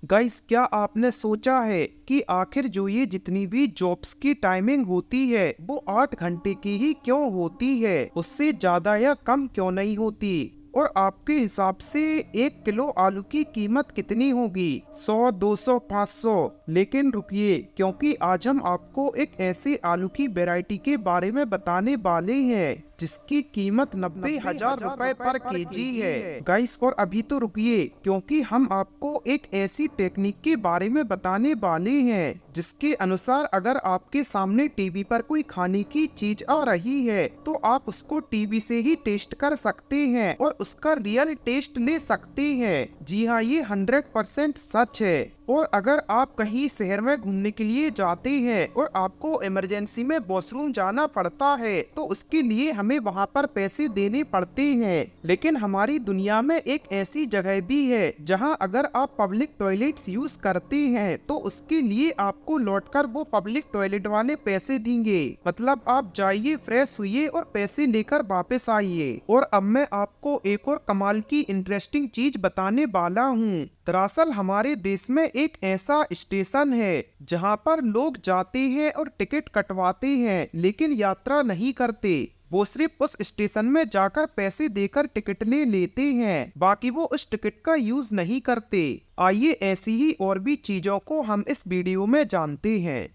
Guys, क्या आपने सोचा है कि आखिर जो ये जितनी भी जॉब्स की टाइमिंग होती है वो 8 घंटे की ही क्यों होती है, उससे ज्यादा या कम क्यों नहीं होती। और आपके हिसाब से 1 किलो आलू की कीमत कितनी होगी? 100, 200, 500? लेकिन रुकिए, क्योंकि आज हम आपको एक ऐसे आलू की वैरायटी के बारे में बताने वाले हैं जिसकी कीमत 90,000 रुपए पर केजी है। गाइस, और अभी तो रुकिए, क्योंकि हम आपको एक ऐसी टेक्निक के बारे में बताने वाले हैं जिसके अनुसार अगर आपके सामने टीवी पर कोई खाने की चीज आ रही है तो आप उसको टीवी से ही टेस्ट कर सकते हैं और उसका रियल टेस्ट ले सकते हैं। जी हाँ, ये 100% सच है। और अगर आप कहीं शहर में घूमने के लिए जाते हैं और आपको इमरजेंसी में वॉशरूम जाना पड़ता है तो उसके लिए हमें वहाँ पर पैसे देने पड़ते हैं। लेकिन हमारी दुनिया में एक ऐसी जगह भी है जहाँ अगर आप पब्लिक टॉयलेट्स यूज करते हैं तो उसके लिए आपको लौटकर वो पब्लिक टॉयलेट वाले पैसे देंगे। मतलब आप जाइए, फ्रेश हुइए और पैसे लेकर वापस आइए। और अब मैं आपको एक और कमाल की इंटरेस्टिंग चीज बताने वाला हूँ। दरअसल हमारे देश में एक ऐसा स्टेशन है जहां पर लोग जाते हैं और टिकट कटवाते हैं लेकिन यात्रा नहीं करते। वो सिर्फ उस स्टेशन में जाकर पैसे देकर टिकट ले लेते हैं, बाकी वो उस टिकट का यूज नहीं करते। आइए ऐसी ही और भी चीजों को हम इस वीडियो में जानते हैं।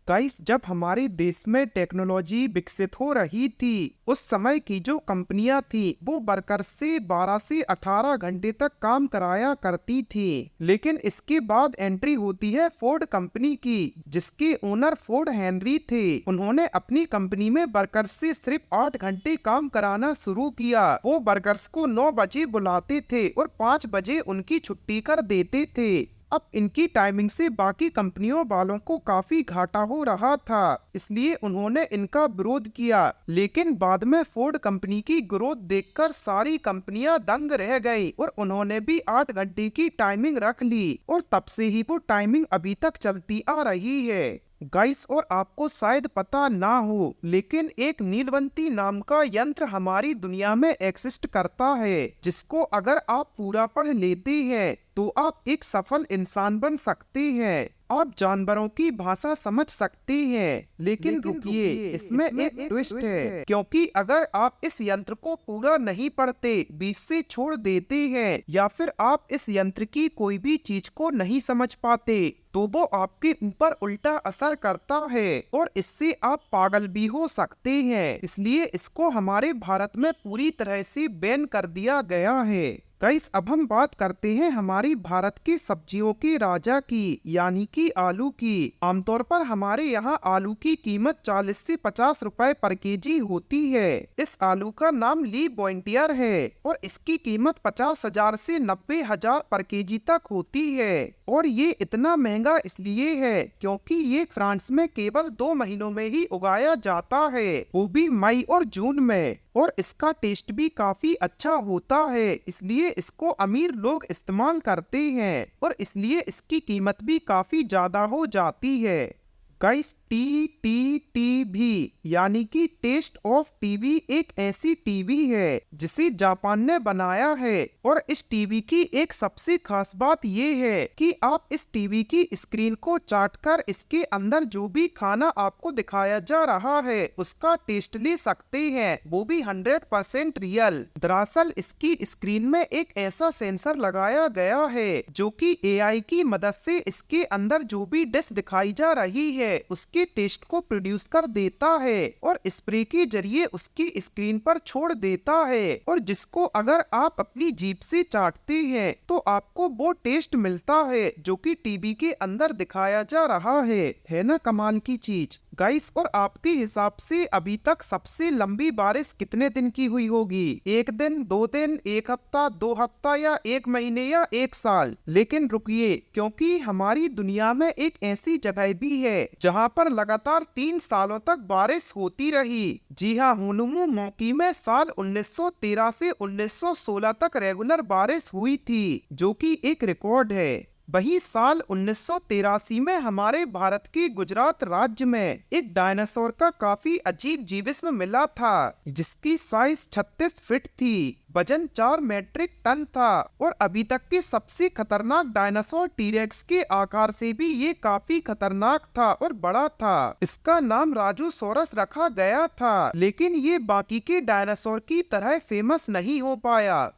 गाइस, जब हमारे देश में टेक्नोलॉजी विकसित हो रही थी उस समय की जो कंपनियां थी वो वर्कर से 12 से 18 घंटे तक काम कराया करती थी। लेकिन इसके बाद एंट्री होती है फोर्ड कंपनी की, जिसके ओनर फोर्ड हेनरी थे। उन्होंने अपनी कंपनी में वर्कर्स से सिर्फ 8 घंटे काम कराना शुरू किया। वो वर्कर्स को 9 बजे बुलाते थे और 5 बजे उनकी छुट्टी कर देते थे। अब इनकी टाइमिंग से बाकी कंपनियों वालों को काफी घाटा हो रहा था, इसलिए उन्होंने इनका विरोध किया। लेकिन बाद में फोर्ड कंपनी की ग्रोथ देखकर सारी कंपनियां दंग रह गई और उन्होंने भी 8 घंटे की टाइमिंग रख ली और तब से ही वो टाइमिंग अभी तक चलती आ रही है। गाइस, और आपको शायद पता ना हो लेकिन एक नीलवंती नाम का यंत्र हमारी दुनिया में एक्सिस्ट करता है, जिसको अगर आप पूरा पढ़ लेते हैं तो आप एक सफल इंसान बन सकते हैं। आप जानवरों की भाषा समझ सकते हैं। लेकिन रुकिए, इसमें एक ट्विस्ट है, क्योंकि अगर आप इस यंत्र को पूरा नहीं पढ़ते, बीच से छोड़ देते हैं या फिर आप इस यंत्र की कोई भी चीज को नहीं समझ पाते तो वो आपके ऊपर उल्टा असर करता है और इससे आप पागल भी हो सकते हैं। इसलिए इसको हमारे भारत में पूरी तरह से बैन कर दिया गया है। गाइस, अब हम बात करते हैं हमारी भारत की सब्जियों के राजा की, यानी कि आलू की। आमतौर पर हमारे यहाँ आलू की कीमत 40 से 50 रुपए पर केजी होती है। इस आलू का नाम ली बॉइंटियर है और इसकी कीमत 50,000 से 90,000 पर केजी तक होती है। और ये इतना महंगा इसलिए है क्योंकि ये फ्रांस में केवल 2 महीनों में ही उगाया जाता है, वो भी मई और जून में। और इसका टेस्ट भी काफी अच्छा होता है, इसलिए इसको अमीर लोग इस्तेमाल करते हैं और इसलिए इसकी कीमत भी काफी ज्यादा हो जाती है। गाइस, TTTV यानी कि टेस्ट ऑफ टीवी एक ऐसी टीवी है जिसे जापान ने बनाया है। और इस टीवी की एक सबसे खास बात ये है कि आप इस टीवी की स्क्रीन को चाटकर इसके अंदर जो भी खाना आपको दिखाया जा रहा है उसका टेस्ट ले सकते हैं, वो भी 100% रियल। दरअसल इसकी स्क्रीन में एक ऐसा सेंसर लगाया गया है जो कि AI की मदद से इसके अंदर जो भी डिश दिखाई जा रही है उसके टेस्ट को प्रोड्यूस कर देता है और स्प्रे के जरिए उसकी स्क्रीन पर छोड़ देता है। और जिसको अगर आप अपनी जीभ से चाटते हैं तो आपको वो टेस्ट मिलता है जो कि टीवी के अंदर दिखाया जा रहा है ना कमाल की चीज। गाइस, और आपके हिसाब से अभी तक सबसे लंबी बारिश कितने दिन की हुई होगी? 1 दिन, 2 दिन, 1 हफ्ता, 2 हफ्ता या 1 महीने या 1 साल? लेकिन रुकिए, क्योंकि हमारी दुनिया में एक ऐसी जगह भी है जहां पर लगातार 3 सालों तक बारिश होती रही। जी हाँ, हुनुमु मौकी में साल 1913 से 1916 तक रेगुलर बारिश हुई थी, जो कि एक रिकॉर्ड है। वही साल 1983 में हमारे भारत के गुजरात राज्य में एक डायनासोर का काफी अजीब जीविस्म मिला था, जिसकी साइज 36 फीट थी, वजन 4 मीट्रिक टन था और अभी तक के सबसे खतरनाक डायनासोर टीरेक्स के आकार से भी ये काफी खतरनाक था और बड़ा था। इसका नाम राजूसोरस रखा गया था, लेकिन ये बाकी के डायनासोर की तरह फेमस नहीं हो पाया।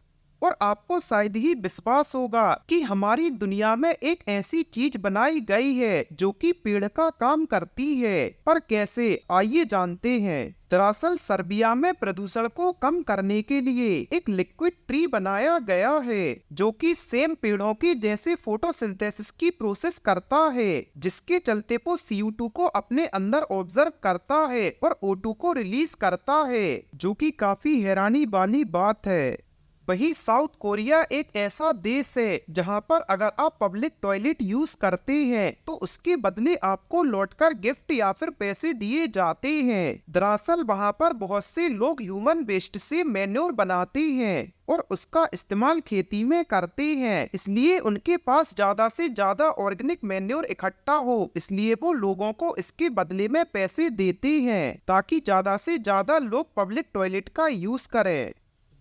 और आपको शायद ही विश्वास होगा कि हमारी दुनिया में एक ऐसी चीज बनाई गई है जो कि पेड़ का काम करती है, पर कैसे, आइए जानते हैं। दरअसल सर्बिया में प्रदूषण को कम करने के लिए एक लिक्विड ट्री बनाया गया है जो कि सेम पेड़ों के जैसे फोटोसिंथेसिस की प्रोसेस करता है, जिसके चलते वो CO2 को अपने अंदर ऑब्जर्व करता है और O2 को रिलीज करता है, जो कि काफी हैरानी वाली बात है। वही साउथ कोरिया एक ऐसा देश है जहां पर अगर आप पब्लिक टॉयलेट यूज करते हैं तो उसके बदले आपको लौटकर गिफ्ट या फिर पैसे दिए जाते हैं। दरअसल वहां पर बहुत से लोग ह्यूमन वेस्ट से मैन्योर बनाते हैं और उसका इस्तेमाल खेती में करते हैं, इसलिए उनके पास ज्यादा से ज्यादा ऑर्गेनिक मैन्योर इकट्ठा हो, इसलिए वो लोगों को इसके बदले में पैसे देते हैं ताकि ज्यादा से ज्यादा लोग पब्लिक टॉयलेट का यूज करें।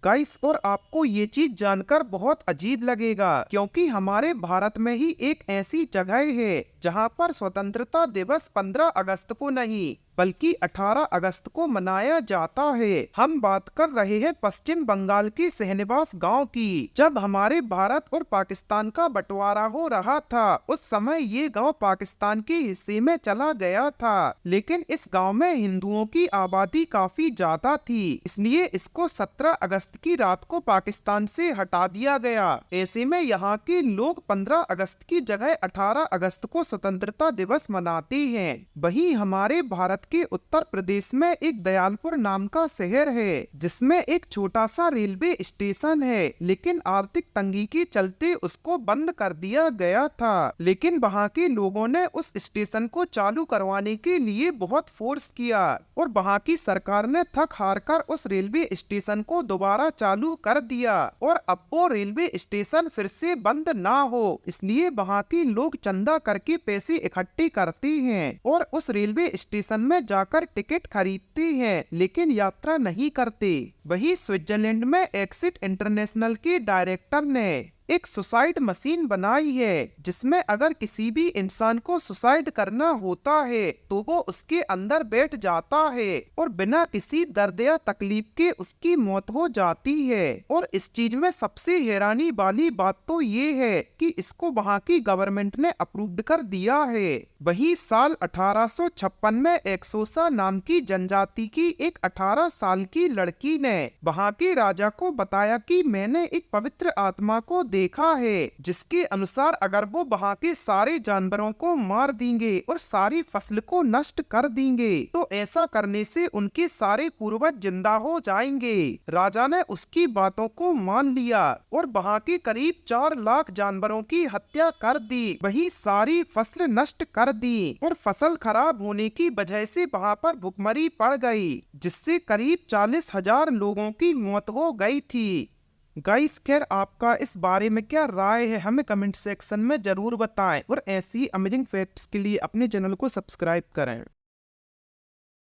गाइस, और आपको ये चीज जानकर बहुत अजीब लगेगा क्योंकि हमारे भारत में ही एक ऐसी जगह है जहां पर स्वतंत्रता दिवस 15 अगस्त को नहीं बल्कि 18 अगस्त को मनाया जाता है। हम बात कर रहे हैं पश्चिम बंगाल के सहनवास गांव की। जब हमारे भारत और पाकिस्तान का बंटवारा हो रहा था उस समय ये गांव पाकिस्तान के हिस्से में चला गया था, लेकिन इस गांव में हिंदुओं की आबादी काफी ज्यादा थी, इसलिए इसको 17 अगस्त की रात को पाकिस्तान से हटा दिया गया। ऐसे में यहाँ के लोग 15 अगस्त की जगह 18 अगस्त को स्वतंत्रता दिवस मनाते हैं। वहीं हमारे भारत के उत्तर प्रदेश में एक दयालपुर नाम का शहर है जिसमें एक छोटा सा रेलवे स्टेशन है, लेकिन आर्थिक तंगी के चलते उसको बंद कर दिया गया था। लेकिन वहाँ के लोगों ने उस स्टेशन को चालू करवाने के लिए बहुत फोर्स किया और वहाँ की सरकार ने थक हार कर उस रेलवे स्टेशन को दोबारा चालू कर दिया और अब वो रेलवे स्टेशन फिर से बंद ना हो, इसलिए वहाँ के लोग चंदा करके पैसे इकट्ठे करते हैं और उस रेलवे स्टेशन में जाकर टिकट खरीदते हैं, लेकिन यात्रा नहीं करते। वही स्विट्जरलैंड में एक्सिट इंटरनेशनल के डायरेक्टर ने एक सुसाइड मशीन बनाई है जिसमें अगर किसी भी इंसान को सुसाइड करना होता है तो वो उसके अंदर बैठ जाता है और बिना किसी दर्द या तकलीफ के उसकी मौत हो जाती है। और इस चीज में सबसे हैरानी वाली बात तो ये है कि इसको वहाँ की गवर्नमेंट ने अप्रूव्ड कर दिया है। वही साल 1856 में एक्सोसा नाम की जनजाति की एक 18 साल की लड़की ने वहाँ के राजा को बताया कि मैंने एक पवित्र आत्मा को देखा है जिसके अनुसार अगर वो वहाँ के सारे जानवरों को मार देंगे और सारी फसल को नष्ट कर देंगे तो ऐसा करने से उनके सारे पूर्वज जिंदा हो जाएंगे। राजा ने उसकी बातों को मान लिया और वहाँ के करीब 4 लाख जानवरों की हत्या कर दी, वही सारी फसल नष्ट कर दी और फसल खराब होने की वजह से वहाँ पर भुखमरी पड़ गई जिससे करीब 40,000 लोगों की मौत हो गई थी। गाइस, खैर आपका इस बारे में क्या राय है हमें कमेंट सेक्शन में जरूर बताएं और ऐसी अमेजिंग फैक्ट्स के लिए अपने चैनल को सब्सक्राइब करें।